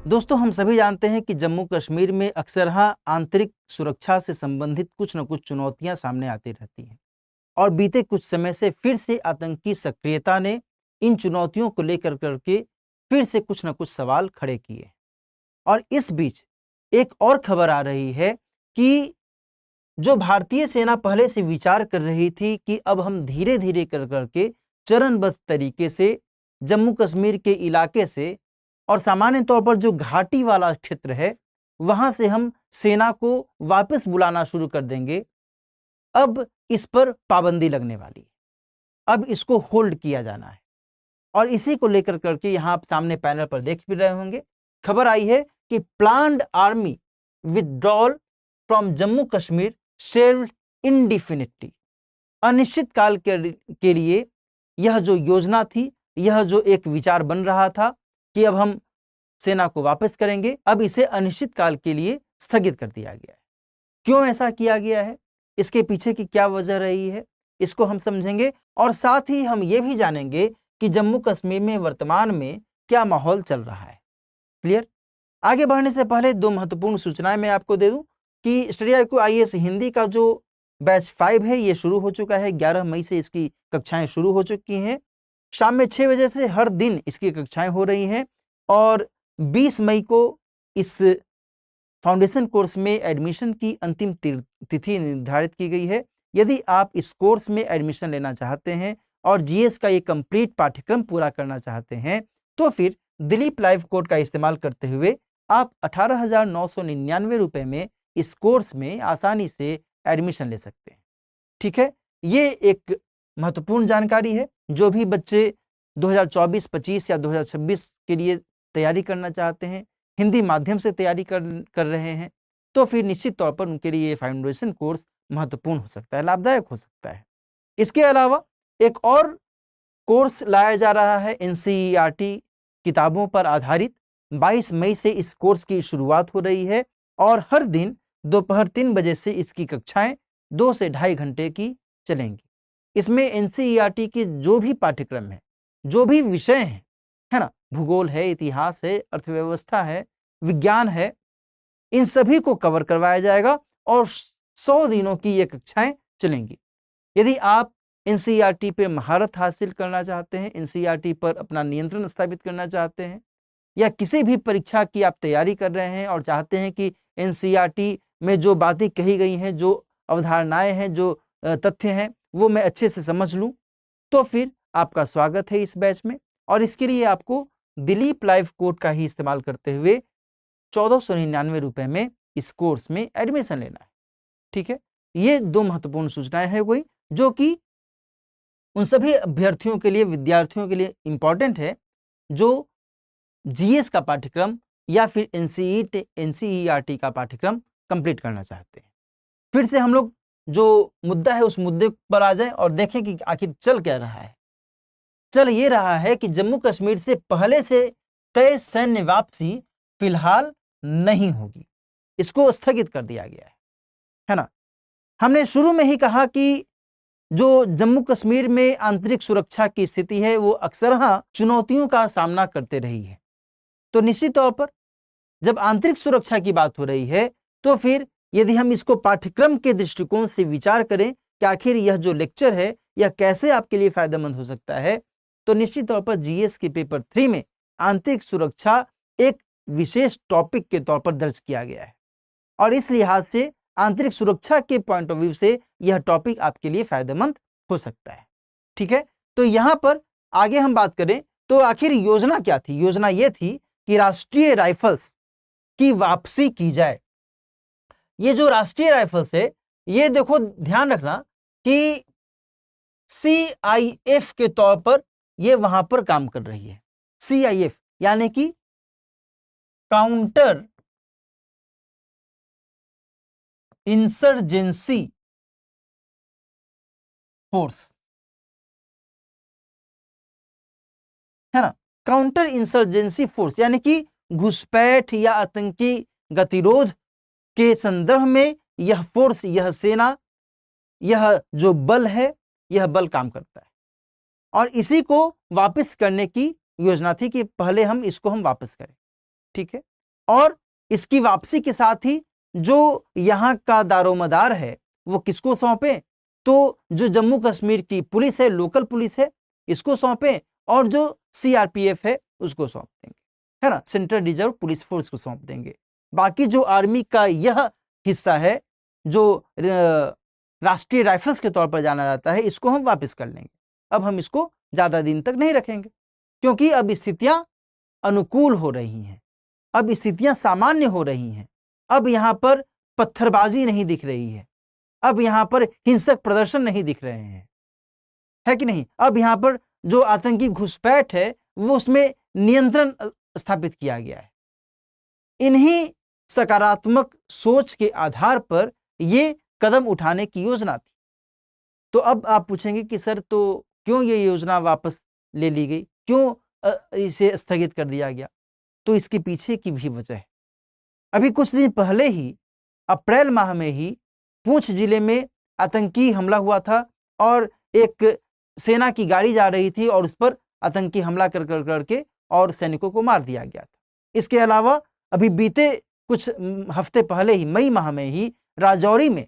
दोस्तों, हम सभी जानते हैं कि जम्मू कश्मीर में अक्सर आंतरिक सुरक्षा से संबंधित कुछ न कुछ चुनौतियां सामने आती रहती हैं और बीते कुछ समय से फिर से आतंकी सक्रियता ने इन चुनौतियों को लेकर करके फिर से कुछ न कुछ सवाल खड़े किए। और इस बीच एक और खबर आ रही है कि जो भारतीय सेना पहले से विचार कर रही थी कि अब हम धीरे धीरे कर करके चरणबद्ध तरीके से जम्मू कश्मीर के इलाके से और सामान्य तौर पर जो घाटी वाला क्षेत्र है वहां से हम सेना को वापस बुलाना शुरू कर देंगे, अब इस पर पाबंदी लगने वाली है। अब इसको होल्ड किया जाना है और इसी को लेकर करके यहां आप सामने पैनल पर देख भी रहे होंगे, खबर आई है कि planned army withdrawal from Jammu Kashmir shelved indefinitely. अनिश्चित काल के लिए यह जो योजना थी, यह जो एक विचार बन रहा था कि अब हम सेना को वापस करेंगे, अब इसे अनिश्चित काल के लिए स्थगित कर दिया गया है। क्यों ऐसा किया गया है, इसके पीछे की क्या वजह रही है, इसको हम समझेंगे और साथ ही हम ये भी जानेंगे कि जम्मू कश्मीर में वर्तमान में क्या माहौल चल रहा है। क्लियर? आगे बढ़ने से पहले दो महत्वपूर्ण सूचनाएं मैं आपको दे दूं कि स्टडी IQ IAS हिंदी का जो बैच 5 है ये शुरू हो चुका है। 11 मई से इसकी कक्षाएं शुरू हो चुकी हैं। शाम में 6 बजे से हर दिन इसकी कक्षाएं हो रही हैं और 20 मई को इस फाउंडेशन कोर्स में एडमिशन की अंतिम तिथि निर्धारित की गई है। यदि आप इस कोर्स में एडमिशन लेना चाहते हैं और GS का ये कंप्लीट पाठ्यक्रम पूरा करना चाहते हैं तो फिर दिलीप लाइव कोड का इस्तेमाल करते हुए आप 18,999 रुपए में इस कोर्स में आसानी से एडमिशन ले सकते हैं। ठीक है, ये एक महत्वपूर्ण जानकारी है। जो भी बच्चे 2024-25 या 2026 के लिए तैयारी करना चाहते हैं, हिंदी माध्यम से तैयारी कर रहे हैं, तो फिर निश्चित तौर पर उनके लिए ये फाउंडेशन कोर्स महत्वपूर्ण हो सकता है, लाभदायक हो सकता है। इसके अलावा एक और कोर्स लाया जा रहा है NCERT किताबों पर आधारित। 22 मई से इस कोर्स की शुरुआत हो रही है और हर दिन दोपहर 3 बजे से इसकी कक्षाएं 2 से ढाई घंटे की चलेंगी। इसमें NCERT के जो भी पाठ्यक्रम है, जो भी विषय हैं, है ना, भूगोल है, इतिहास है, अर्थव्यवस्था है, विज्ञान है, इन सभी को कवर करवाया जाएगा और 100 दिनों की ये कक्षाएं चलेंगी। यदि आप NCERT पे महारत हासिल करना चाहते हैं, NCERT पर अपना नियंत्रण स्थापित करना चाहते हैं या किसी भी परीक्षा की आप तैयारी कर रहे हैं और चाहते हैं कि NCERT में जो बातें कही गई हैं, जो अवधारणाएं हैं, जो तथ्य हैं, वो मैं अच्छे से समझ लूं, तो फिर आपका स्वागत है इस बैच में। और इसके लिए आपको दिलीप लाइव कोड का ही इस्तेमाल करते हुए 1499 रुपए में इस कोर्स में एडमिशन लेना है। ठीक है, ये दो महत्वपूर्ण सूचनाएं हैं कोई जो कि उन सभी अभ्यर्थियों के लिए, विद्यार्थियों के लिए इंपॉर्टेंट है जो GS का पाठ्यक्रम या फिर NCERT का पाठ्यक्रम कंप्लीट करना चाहते हैं। फिर से हम लोग जो मुद्दा है उस मुद्दे पर आ जाएं और देखें कि आखिर चल क्या रहा है। चल ये रहा है कि जम्मू कश्मीर से पहले से तय सैन्य वापसी फिलहाल नहीं होगी, इसको स्थगित कर दिया गया है ना। हमने शुरू में ही कहा कि जो जम्मू कश्मीर में आंतरिक सुरक्षा की स्थिति है वो अक्सर चुनौतियों का सामना करते रही है। तो निश्चित तौर पर जब आंतरिक सुरक्षा की बात हो रही है तो फिर यदि हम इसको पाठ्यक्रम के दृष्टिकोण से विचार करें कि आखिर यह जो लेक्चर है यह कैसे आपके लिए फायदेमंद हो सकता है, तो निश्चित तौर पर GS के पेपर 3 में आंतरिक सुरक्षा एक विशेष टॉपिक के तौर पर दर्ज किया गया है और इस लिहाज से आंतरिक सुरक्षा के पॉइंट ऑफ व्यू से यह टॉपिक आपके लिए फायदेमंद हो सकता है। ठीक है, तो यहां पर आगे हम बात करें तो आखिर योजना क्या थी। योजना यह थी कि राष्ट्रीय राइफल्स की वापसी की जाए। ये जो राष्ट्रीय राइफल्स है, ये देखो ध्यान रखना कि CIF के तौर पर ये वहां पर काम कर रही है। CIF यानी कि काउंटर इंसर्जेंसी फोर्स, है ना। काउंटर इंसर्जेंसी फोर्स यानी कि घुसपैठ या आतंकी गतिरोध के संदर्भ में यह फोर्स, यह सेना, यह जो बल है, यह बल काम करता है और इसी को वापस करने की योजना थी कि पहले हम इसको वापस करें। ठीक है, और इसकी वापसी के साथ ही जो यहाँ का दारोमदार है वो किसको सौंपे, तो जो जम्मू कश्मीर की पुलिस है, लोकल पुलिस है, इसको सौंपे, और जो सीआरपीएफ है उसको सौंप देंगे, है ना, सेंट्रल रिजर्व पुलिस फोर्स को सौंप देंगे। बाकी जो आर्मी का यह हिस्सा है जो राष्ट्रीय राइफल्स के तौर पर जाना जाता है, इसको हम वापस कर लेंगे। अब हम इसको ज्यादा दिन तक नहीं रखेंगे, क्योंकि अब स्थितियां अनुकूल हो रही हैं, अब स्थितियां सामान्य हो रही हैं, अब यहां पर पत्थरबाजी नहीं दिख रही है, अब यहां पर हिंसक प्रदर्शन नहीं दिख रहे हैं, है कि नहीं। अब यहां पर जो आतंकी घुसपैठ है वो उसमें नियंत्रण स्थापित किया गया है। इन्हीं सकारात्मक सोच के आधार पर ये कदम उठाने की योजना थी। तो अब आप पूछेंगे कि सर तो क्यों ये योजना वापस ले ली गई, क्यों इसे स्थगित कर दिया गया। तो इसके पीछे की भी वजह है। अभी कुछ दिन पहले ही अप्रैल माह में ही पुंछ जिले में आतंकी हमला हुआ था और एक सेना की गाड़ी जा रही थी और उस पर आतंकी हमला करके और सैनिकों को मार दिया गया था। इसके अलावा अभी बीते कुछ हफ्ते पहले ही मई माह में ही राजौरी में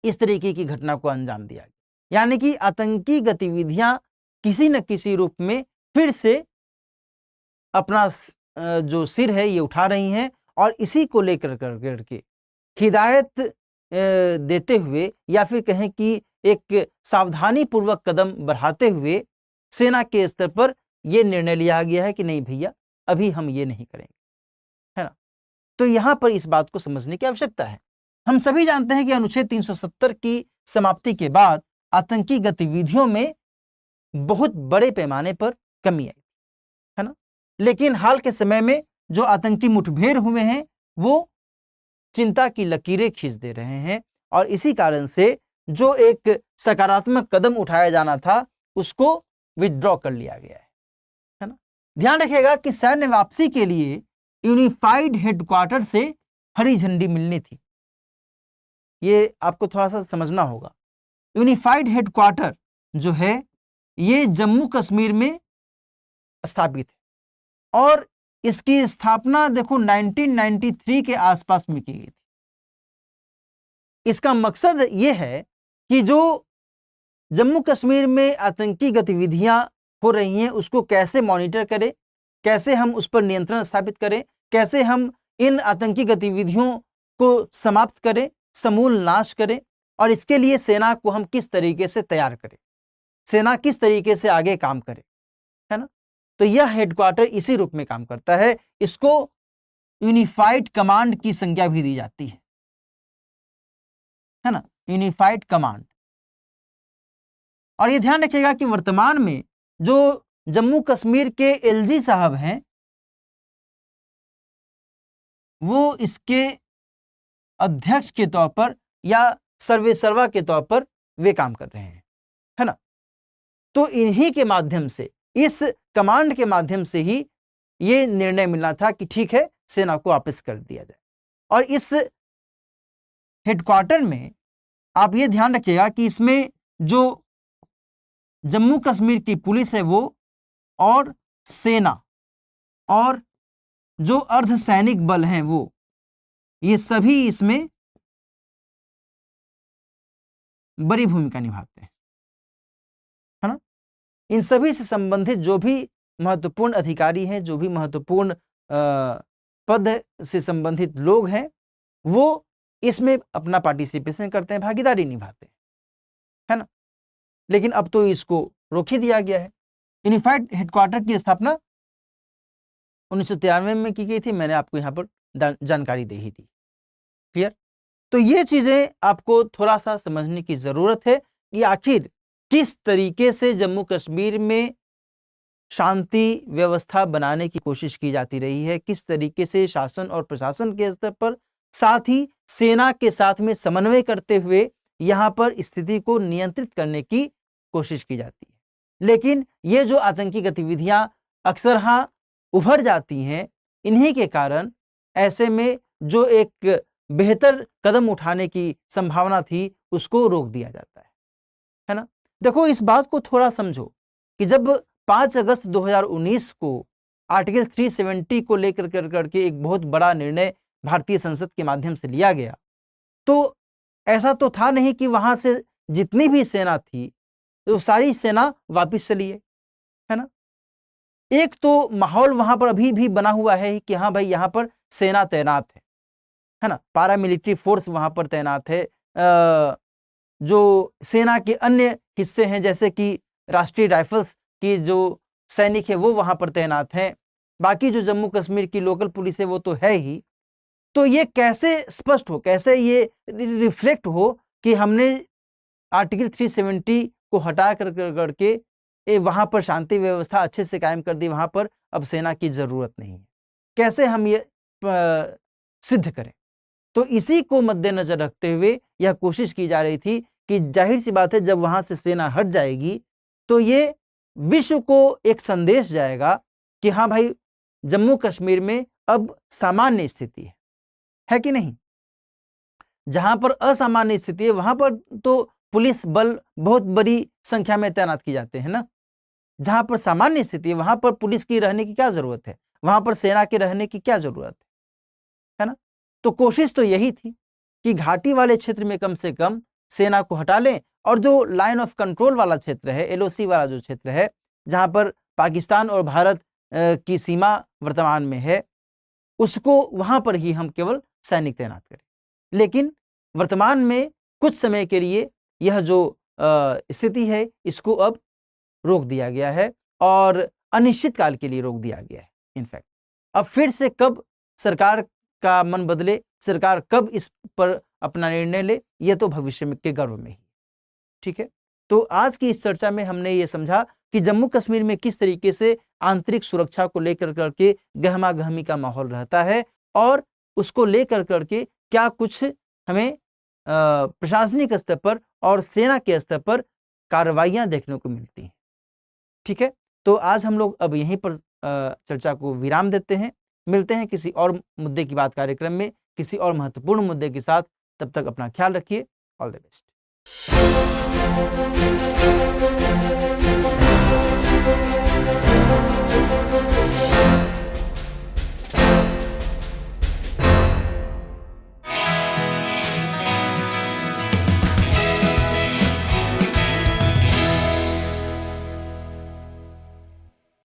इस तरीके की घटना को अंजाम दिया गया। यानी कि आतंकी गतिविधियां किसी न किसी रूप में फिर से अपना जो सिर है ये उठा रही हैं और इसी को लेकर करके हिदायत देते हुए या फिर कहें कि एक सावधानी पूर्वक कदम बढ़ाते हुए सेना के स्तर पर यह निर्णय लिया गया है कि नहीं भैया अभी हम ये नहीं करेंगे, है ना। तो यहां पर इस बात को समझने की आवश्यकता है। हम सभी जानते हैं कि अनुच्छेद 370 की समाप्ति के बाद आतंकी गतिविधियों में बहुत बड़े पैमाने पर कमी आई, है ना। लेकिन हाल के समय में जो आतंकी मुठभेड़ हुए हैं वो चिंता की लकीरें खींच दे रहे हैं और इसी कारण से जो एक सकारात्मक कदम उठाया जाना था उसको विथड्रॉ कर लिया गया है ना। ध्यान रखिएगा कि सैन्य वापसी के लिए यूनिफाइड हेडक्वार्टर से हरी झंडी मिलनी थी। ये आपको थोड़ा सा समझना होगा। यूनिफाइड हेडक्वार्टर जो है ये जम्मू कश्मीर में स्थापित है और इसकी स्थापना देखो 1993 के आसपास में की गई थी। इसका मकसद यह है कि जो जम्मू कश्मीर में आतंकी गतिविधियां हो रही हैं उसको कैसे मॉनिटर करें, कैसे हम उस पर नियंत्रण स्थापित करें, कैसे हम इन आतंकी गतिविधियों को समाप्त करें, समूल नाश करें और इसके लिए सेना को हम किस तरीके से तैयार करें, सेना किस तरीके से आगे काम करे, है ना। तो यह हेडक्वार्टर इसी रूप में काम करता है। इसको यूनिफाइड कमांड की संज्ञा भी दी जाती है ना, यूनिफाइड कमांड। और ये ध्यान रखिएगा कि वर्तमान में जो जम्मू कश्मीर के एलजी साहब हैं वो इसके अध्यक्ष के तौर पर या सर्वेसर्वा के तौर पर वे काम कर रहे हैं, है ना। तो इन्हीं के माध्यम से, इस कमांड के माध्यम से ही ये निर्णय मिलना था कि ठीक है सेना को वापस कर दिया जाए। और इस हेडक्वार्टर में आप ये ध्यान रखिएगा कि इसमें जो जम्मू कश्मीर की पुलिस है वो और सेना और जो अर्धसैनिक बल हैं वो ये सभी इसमें बड़ी भूमिका निभाते हैं, है ना। इन सभी से संबंधित जो भी महत्वपूर्ण अधिकारी हैं, जो भी महत्वपूर्ण पद से संबंधित लोग हैं वो इसमें अपना पार्टिसिपेशन करते हैं, भागीदारी निभाते हैं, है ना। लेकिन अब तो इसको रोक ही दिया गया है। यूनिफाइड हेडक्वार्टर की स्थापना 1993 में की गई थी, मैंने आपको यहाँ पर जानकारी दे ही दी। क्लियर। तो ये चीजें आपको थोड़ा सा समझने की जरूरत है कि आखिर किस तरीके से जम्मू कश्मीर में शांति व्यवस्था बनाने की कोशिश की जाती रही है, किस तरीके से शासन और प्रशासन के स्तर पर साथ ही सेना के साथ में समन्वय करते हुए यहाँ पर स्थिति को नियंत्रित करने की कोशिश की जाती है। लेकिन ये जो आतंकी गतिविधियां अक्सर हाँ उभर जाती हैं, इन्हीं के कारण ऐसे में जो एक बेहतर कदम उठाने की संभावना थी उसको रोक दिया जाता है ना। देखो इस बात को थोड़ा समझो कि जब 5 अगस्त 2019 को आर्टिकल 370 को लेकर करके एक बहुत बड़ा निर्णय भारतीय संसद के माध्यम से लिया गया, तो ऐसा तो था नहीं कि वहां से जितनी भी सेना थी तो सारी सेना वापस चली है ना। एक तो माहौल वहां पर अभी भी बना हुआ है कि हाँ भाई यहाँ पर सेना तैनात है ना, पैरामिलिट्री फोर्स वहां पर तैनात है। जो सेना के अन्य हिस्से हैं जैसे कि राष्ट्रीय राइफल्स की जो सैनिक है वो वहां पर तैनात हैं, बाकी जो जम्मू कश्मीर की लोकल पुलिस है वो तो है ही। तो ये कैसे स्पष्ट हो, कैसे ये रिफ्लेक्ट हो कि हमने आर्टिकल 370 को हटा करके वहां पर शांति व्यवस्था अच्छे से कायम कर दी, वहां पर अब सेना की जरूरत नहीं है, कैसे हम ये सिद्ध करें। तो इसी को मद्देनजर रखते हुए यह कोशिश की जा रही थी कि जाहिर सी बात है जब वहां से सेना हट जाएगी तो ये विश्व को एक संदेश जाएगा कि हाँ भाई जम्मू कश्मीर में अब सामान्य स्थिति है कि नहीं। जहां पर असामान्य स्थिति है वहां पर तो पुलिस बल बहुत बड़ी संख्या में तैनात की जाते हैं ना। जहां पर सामान्य स्थिति है वहां पर पुलिस की रहने की क्या जरूरत है, वहां पर सेना के रहने की क्या जरूरत है ना। तो कोशिश तो यही थी कि घाटी वाले क्षेत्र में कम से कम सेना को हटा लें और जो लाइन ऑफ कंट्रोल वाला क्षेत्र है, एलओसी वाला जो क्षेत्र है जहां पर पाकिस्तान और भारत की सीमा वर्तमान में है, उसको वहां पर ही हम केवल सैनिक तैनात करें। लेकिन वर्तमान में कुछ समय के लिए यह जो स्थिति है इसको अब रोक दिया गया है और अनिश्चित काल के लिए रोक दिया गया है। इनफैक्ट अब फिर से कब सरकार का मन बदले, सरकार कब इस पर अपना निर्णय ले, यह तो भविष्य में के गर्भ में ही। ठीक है, तो आज की इस चर्चा में हमने ये समझा कि जम्मू कश्मीर में किस तरीके से आंतरिक सुरक्षा को लेकर करके गहमा गहमी का माहौल रहता है और उसको लेकर करके क्या कुछ हमें प्रशासनिक स्तर पर और सेना के स्तर पर कार्रवाइयां देखने को मिलती हैं। ठीक है, तो आज हम लोग अब यहीं पर चर्चा को विराम देते हैं। मिलते हैं किसी और मुद्दे की बात कार्यक्रम में किसी और महत्वपूर्ण मुद्दे के साथ। तब तक अपना ख्याल रखिए। All the best.